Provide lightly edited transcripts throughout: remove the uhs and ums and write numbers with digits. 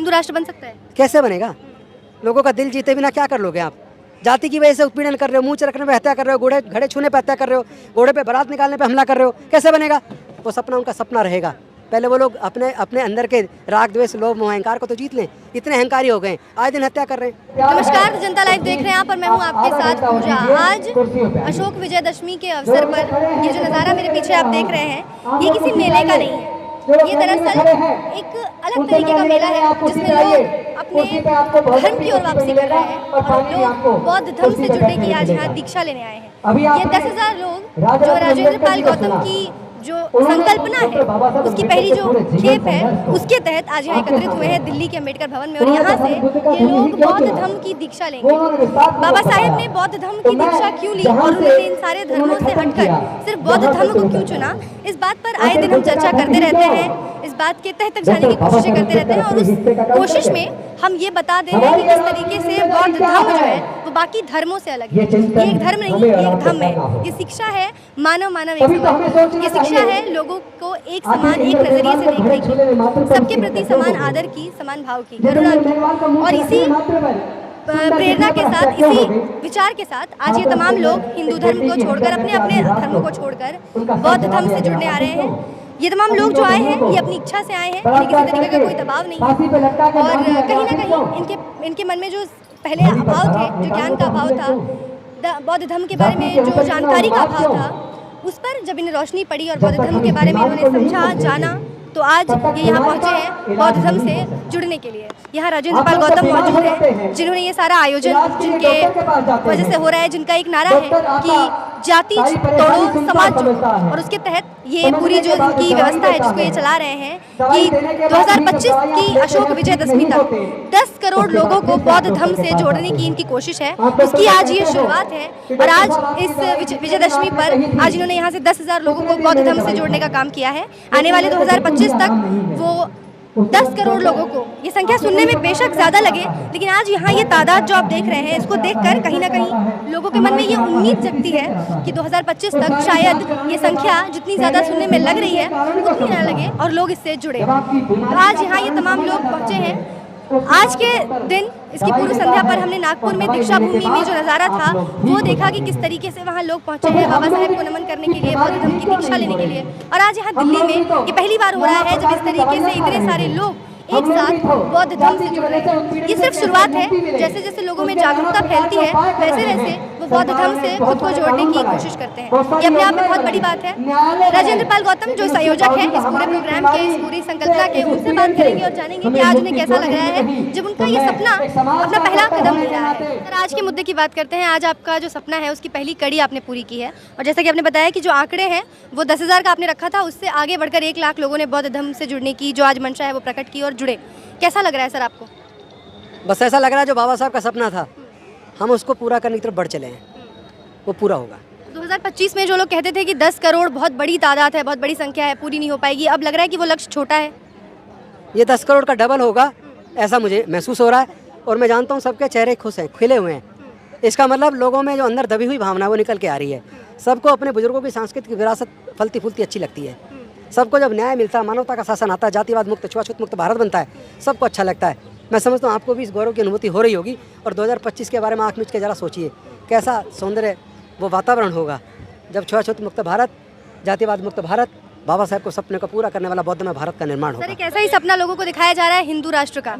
हिंदू राष्ट्र बन सकता है? कैसे बनेगा? लोगों का दिल जीते बिना क्या कर लोगे आप? जाति की वजह से उत्पीड़न कर रहे हो, मुंह चरखने पे हत्या कर रहे हो, घड़े छूने पे हत्या कर रहे हो, घोड़े पे बारात निकालने पे हमला कर रहे हो, कैसे बनेगा? वो सपना उनका सपना रहेगा। पहले वो लोग अपने अपने अंदर के राग द्वेष लोभ मोह अहंकार को तो जीत लें। इतने अहंकारी हो गए, आए दिन हत्या कर रहे हैं। नमस्कार, जनता लाइव देख रहे हैं आप और मैं हूं आपके साथ पूजा। आज अशोक विजयदशमी के अवसर पर ये जो नज़ारा मेरे पीछे आप देख रहे हैं, ये किसी मेले का नहीं है। ये दरअसल एक अलग तरीके का मेला है जिसमें लोग अपने धर्म की ओर वापसी कर रहे हैं और लोग बौद्ध धर्म से जुड़ने की आज यहाँ दीक्षा लेने आए हैं। ये 10,000 लोग जो राजेंद्र पाल गौतम की जो संकल्पना है, उसकी पहली जो खेप है, उसके तहत आज यहाँ एकत्रित हुए हैं दिल्ली के अम्बेडकर भवन में। और यहाँ से ये लोग बौद्ध धर्म की दीक्षा लेंगे। बाबा साहेब ने बौद्ध धर्म की दीक्षा क्यों ली और उन्होंने इन सारे धर्मों से हटकर सिर्फ बौद्ध धर्म को क्यों चुना, इस बात पर आए दिन हम चर्चा करते रहते हैं, इस बात के तह तक जाने की कोशिशें करते रहते हैं। और उस कोशिश में हम ये बता दे रहे हैं कि किस तरीके से बौद्ध धर्म जो है वो बाकी धर्मों से अलग है। ये एक धर्म नहीं, ये एक धम्म है। ये शिक्षा है मानव मानव एक समान। ये शिक्षा है लोगों को एक समान, एक नजरिए से देखने की, सबके प्रति समान आदर की, समान भाव की, करुणा की। और इसी प्रेरणा के साथ, इसी विचार के साथ आज ये तमाम लोग हिंदू धर्म को छोड़कर, अपने अपने धर्मों को छोड़कर बौद्ध धर्म से जुड़ने आ रहे हैं। ये तमाम लोग जो आए हैं ये अपनी इच्छा से आए हैं, इन्हें किसी तरीके का कोई दबाव नहीं है। और कहीं ना कहीं इनके मन में जो पहले अभाव थे, जो ज्ञान का अभाव था, बौद्ध धर्म के बारे में जो जानकारी का अभाव था, उस पर जब इन्हें रोशनी पड़ी और बौद्ध धर्म के बारे में इन्होंने समझा, जाना, तो आज ये यहाँ पहुँचे हैं बौद्ध धर्म से जुड़ने के लिए। यहाँ राजेंद्र पाल गौतम मौजूद हैं, जिन्होंने ये सारा आयोजन, जिनके वजह से हो रहा है, जिनका एक नारा है कि जाति तोड़ो समाज जोड़ो, और उसके तहत ये पूरी जो इनकी व्यवस्था है जिसको ये चला रहे हैं कि 2025 की अशोक विजयदशमी तक 10 करोड़ लोगों को बौद्ध धर्म से जोड़ने की इनकी कोशिश है। उसकी आज ये शुरुआत है और आज इस विजयदशमी पर आज इन्होंने यहाँ से 10,000 लोगों को बौद्ध धर्म से जोड़ने का काम किया है। आने वाले 2025 तक वो 10 करोड़ लोगों को, ये संख्या सुनने में बेशक ज़्यादा लगे, लेकिन आज यहाँ ये तादाद जो आप देख रहे हैं, इसको देखकर कहीं ना कहीं लोगों के मन में ये उम्मीद जगती है कि 2025 तक शायद ये संख्या जितनी ज़्यादा सुनने में लग रही है उतनी ना लगे और लोग इससे जुड़े। तो आज यहाँ ये तमाम लोग पहुँचे हैं। आज के दिन इसकी पूर्व संध्या पर हमने नागपुर में दीक्षा भूमि में जो नज़ारा था वो देखा कि किस तरीके से वहाँ लोग पहुँचे हैं बाबा साहेब को नमन करने के लिए, बौद्ध धर्म की दीक्षा लेने के लिए। और आज यहाँ दिल्ली में ये पहली बार हो रहा है जब इस तरीके से इतने सारे लोग एक साथ बौद्ध धर्म से जुड़ रहे हैं। ये सिर्फ शुरुआत है। जैसे जैसे लोगों में जागरूकता फैलती है वैसे वैसे वो बौद्ध धर्म से खुद को जोड़ने की कोशिश करते हैं। ये अपने आप में बहुत बड़ी बात है। राजेंद्र पाल गौतम जो संयोजक है इस पूरे प्रोग्राम के, इस पूरी संकल्पना के, उनसे बात करेंगे और जानेंगे कि आज उन्हें कैसा लग रहा है जब उनका ये सपना अपना पहला कदम ले रहा है। सर, आज के मुद्दे की बात करते हैं। आज आपका जो सपना है उसकी पहली कड़ी आपने पूरी की है और जैसा कि आपने बताया कि जो आंकड़े हैं वो 10,000 का आपने रखा था, उससे आगे बढ़कर 1 लाख लोगों ने बौद्ध धर्म से जुड़ने की जो आज मंशा है वो प्रकट की और जुड़े। कैसा लग रहा है सर आपको? बस ऐसा लग रहा है जो बाबा साहब का सपना था हम उसको पूरा करने की तरफ बढ़ चले हैं, वो पूरा होगा। 2025 में जो लोग कहते थे कि 10 करोड़ बहुत बड़ी तादाद है, बहुत बड़ी संख्या है, पूरी नहीं हो पाएगी, अब लग रहा है कि वो लक्ष्य छोटा है। ये 10 करोड़ का डबल होगा ऐसा मुझे महसूस हो रहा है और मैं जानता हूँ सबके चेहरे खुश हैं, खिले हुए हैं। इसका मतलब लोगों में जो अंदर दबी हुई भावना वो निकल के आ रही है। सबको अपने बुजुर्गों की सांस्कृतिक विरासत फलती फूलती अच्छी लगती है। सबको जब न्याय मिलता है, मानवता का शासन आता है, जातिवाद मुक्त, छुआछूत मुक्त भारत बनता है, सबको अच्छा लगता है। मैं समझता हूँ आपको भी इस गौरव की अनुभूति हो रही होगी और 2025 के बारे में आँख मीच के जरा सोचिए कैसा सौंदर्य वो वातावरण होगा जब छुआछूत मुक्त भारत, जातिवाद मुक्त भारत, बाबा साहब को सपने को पूरा करने वाला बौद्ध में भारत का निर्माण होगा। सर, एक ऐसा ही सपना लोगों को दिखाया जा रहा है हिंदू राष्ट्र का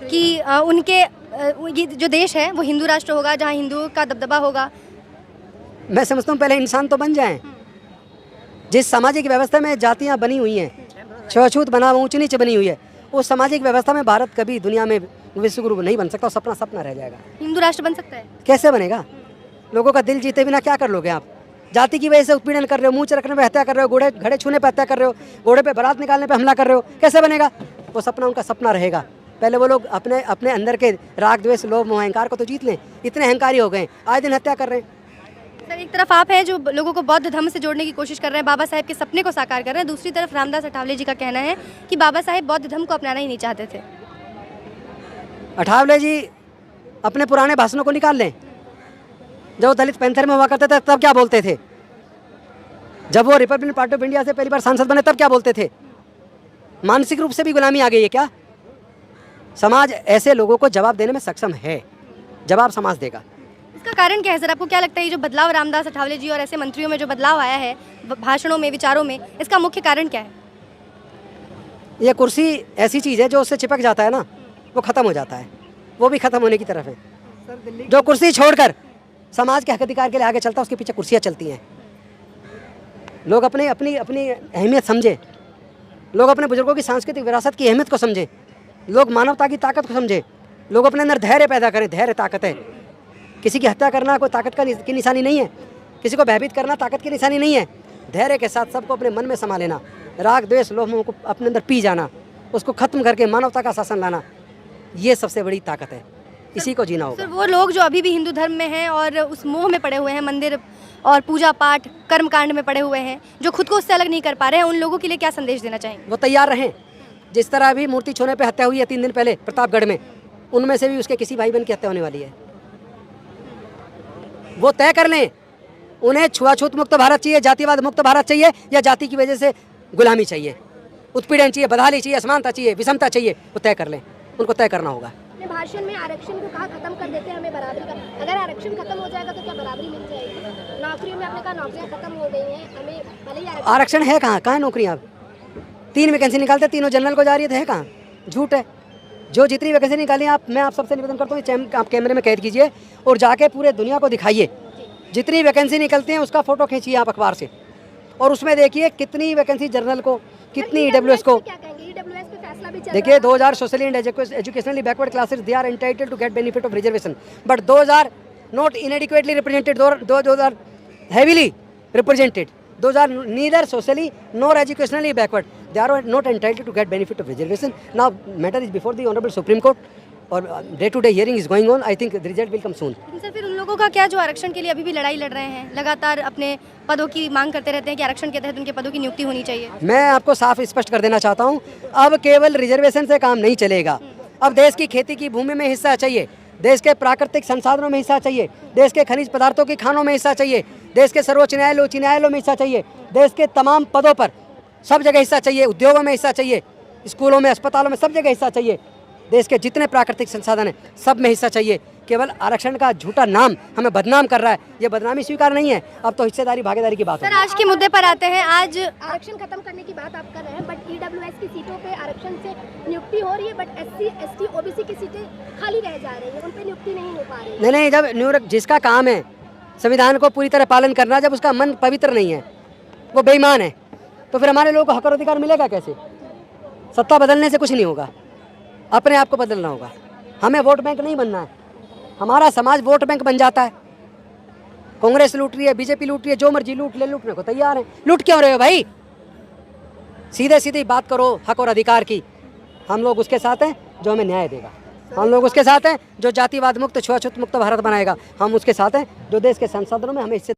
कि उनके ये जो देश है वो हिंदू राष्ट्र होगा जहाँ हिंदुओं का दबदबा होगा। मैं समझता हूँ पहले इंसान तो बन जाएं। जिस सामाजिक व्यवस्था में जातियाँ बनी हुई हैं, छुआछूत बना ऊंच नीच बनी हुई है, उस सामाजिक व्यवस्था में भारत कभी दुनिया में विश्वगुरु नहीं बन सकता। सपना सपना रह जाएगा। हिंदू राष्ट्र बन सकता है? कैसे बनेगा? लोगों का दिल जीते बिना क्या कर लोगे आप? जाति की वजह से उत्पीड़न कर रहे हो, मुंह चरखने पे हत्या कर रहे हो, घड़े छूने पे हत्या कर रहे हो, घोड़े पे बारात निकालने पे हमला कर रहे हो, कैसे बनेगा? वो सपना उनका सपना रहेगा। पहले वो लोग अपने अपने अंदर के राग द्वेष लोभ मोह अहंकार को तो जीत लें। इतने अहंकारी हो गए, आए दिन हत्या कर रहे हैं। सर, एक तरफ आप हैं जो लोगों को बौद्ध धर्म से जोड़ने की कोशिश कर रहे हैं, बाबा साहेब के सपने को साकार कर रहे हैं, दूसरी तरफ रामदास अठावले जी का कहना है कि बाबा साहेब बौद्ध धर्म को अपनाना ही नहीं चाहते थे। अठावले जी अपने पुराने भाषणों को निकाल लें। जब वो दलित पैंथर में हुआ करते थे तब क्या बोलते थे? जब वो रिपब्लिकन पार्टी ऑफ इंडिया से पहली बार सांसद बने तब क्या बोलते थे? मानसिक रूप से भी गुलामी आ गई है क्या? समाज ऐसे लोगों को जवाब देने में सक्षम है, जवाब समाज देगा। इसका कारण क्या है सर? आपको क्या लगता है ये जो बदलाव रामदास अठावले जी और ऐसे मंत्रियों में जो बदलाव आया है भाषणों में, विचारों में, इसका मुख्य कारण क्या है? ये कुर्सी ऐसी चीज़ है जो उससे चिपक जाता है ना, वो ख़त्म हो जाता है, वो भी ख़त्म होने की तरफ है। जो कुर्सी छोड़कर समाज के हक अधिकार के लिए आगे चलता है, उसके पीछे कुर्सियाँ चलती हैं। लोग अपनी अपनी अपनी अहमियत समझें, लोग अपने बुजुर्गों की सांस्कृतिक विरासत की अहमियत को समझें, लोग मानवता की ताकत को समझें, लोग अपने अंदर धैर्य पैदा करें। धैर्य ताकत है। किसी की हत्या करना कोई ताकत की निशानी नहीं है, किसी को भयभीत करना ताकत की निशानी नहीं है। धैर्य के साथ सबको अपने मन में समा लेना, राग द्वेष लोभ मोह को अपने अंदर पी जाना, उसको खत्म करके मानवता का शासन लाना, ये सबसे बड़ी ताकत है। इसी को जीना होगा। सर वो लोग जो अभी भी हिंदू धर्म में हैं और उस मोह में पड़े हुए हैं, मंदिर और पूजा पाठ कर्म कांड में पड़े हुए हैं, जो खुद को उससे अलग नहीं कर पा रहे हैं, उन लोगों के लिए क्या संदेश देना चाहेंगे? वो तैयार रहें। जिस तरह अभी मूर्ति छूने पे हत्या हुई है 3 दिन पहले प्रतापगढ़ में, उनमें से भी उसके किसी भाई बहन की हत्या होने वाली है। वो तय कर लें, उन्हें छुआछूत मुक्त भारत चाहिए, जातिवाद मुक्त भारत चाहिए, या जाति की वजह से गुलामी चाहिए, उत्पीड़न चाहिए, बदहाली चाहिए, असमानता चाहिए, विषमता चाहिए। वो तय कर लें, उनको तय करना होगा। भाषण में आरक्षण को कहा खत्म कर देते हैं, हमें बराबरी का। अगर आरक्षण खत्म हो जाएगा तो क्या बराबरी मिल जाएगी? नौकरियों में आपने कहा नौकरियां खत्म हो गई हैं, हमें भले ही आरक्षण है कहाँ है नौकरियाँ? 3 वैकेंसी निकालते, तीनों जनरल को जा रही है कहाँ? झूठ है। जो जितनी वैकेंसी निकाली मैं आप सबसे निवेदन करता हूँ, आप कैमरे में कैद कीजिए और जाके पूरे दुनिया को दिखाइए। जितनी वैकेंसी निकलती हैं उसका फोटो खींचिए आप अखबार से, और उसमें देखिए कितनी वैकेंसी जनरल को, कितनी EWS को। देखिए 2000 socially and educationally backward classes they are entitled to get benefit of reservation, but those are not inadequately represented, those are heavily represented, those are neither socially nor educationally backward, they are not entitled to get benefit of reservation. Now matter is before the honorable Supreme Court और day to day hearing is going on. I think the result will come soon. Sir फिर उन लोगों का क्या जो आरक्षण के लिए अभी भी लड़ाई लड़ रहे हैं, लगातार अपने पदों की मांग करते रहते हैं कि आरक्षण के तहत उनके पदों की नियुक्ति होनी चाहिए? मैं आपको साफ स्पष्ट कर देना चाहता हूँ, अब केवल रिजर्वेशन से काम नहीं चलेगा। अब देश की खेती की भूमि में हिस्सा चाहिए, देश के प्राकृतिक संसाधनों में हिस्सा चाहिए, देश के खनिज पदार्थों की खानों में हिस्सा चाहिए, देश के सर्वोच्च न्यायालय उच्च न्यायालयों में हिस्सा चाहिए, देश के तमाम पदों पर सब जगह हिस्सा चाहिए, उद्योगों में हिस्सा चाहिए, स्कूलों में, अस्पतालों में, सब जगह हिस्सा चाहिए। देश के जितने प्राकृतिक संसाधन हैं सब में हिस्सा चाहिए। केवल आरक्षण का झूठा नाम हमें बदनाम कर रहा है, ये बदनामी स्वीकार नहीं है। अब तो हिस्सेदारी भागीदारी की बात है। सर आज के मुद्दे पर आते हैं। आज आरक्षण खत्म करने की बात आप कर रहे हैं, बट EWS की सीटों पे आरक्षण से नियुक्ति हो रही है, बट SC ST OBC की सीटें खाली रह जा रही है, उन पे नियुक्ति नहीं हो पा रही है। नहीं, जब जिसका काम है संविधान को पूरी तरह पालन करना, जब उसका मन पवित्र नहीं है, वो बेईमान है, तो फिर हमारे लोगों को हक और अधिकार मिलेगा कैसे? सत्ता बदलने से कुछ नहीं होगा, अपने आप को बदलना होगा। हमें वोट बैंक नहीं बनना है, हमारा समाज वोट बैंक बन जाता है। कांग्रेस लूट रही है, बीजेपी लूट रही है, जो मर्जी लूट ले, लूटने को तैयार है। लूट क्यों रहे हो भाई? सीधे सीधे बात करो हक और अधिकार की। हम लोग उसके साथ हैं जो हमें न्याय देगा, हम लोग उसके साथ हैं जो जातिवाद मुक्त छुआछूत मुक्त भारत बनाएगा, हम उसके साथ हैं जो देश के संसाधनों में हमें इससे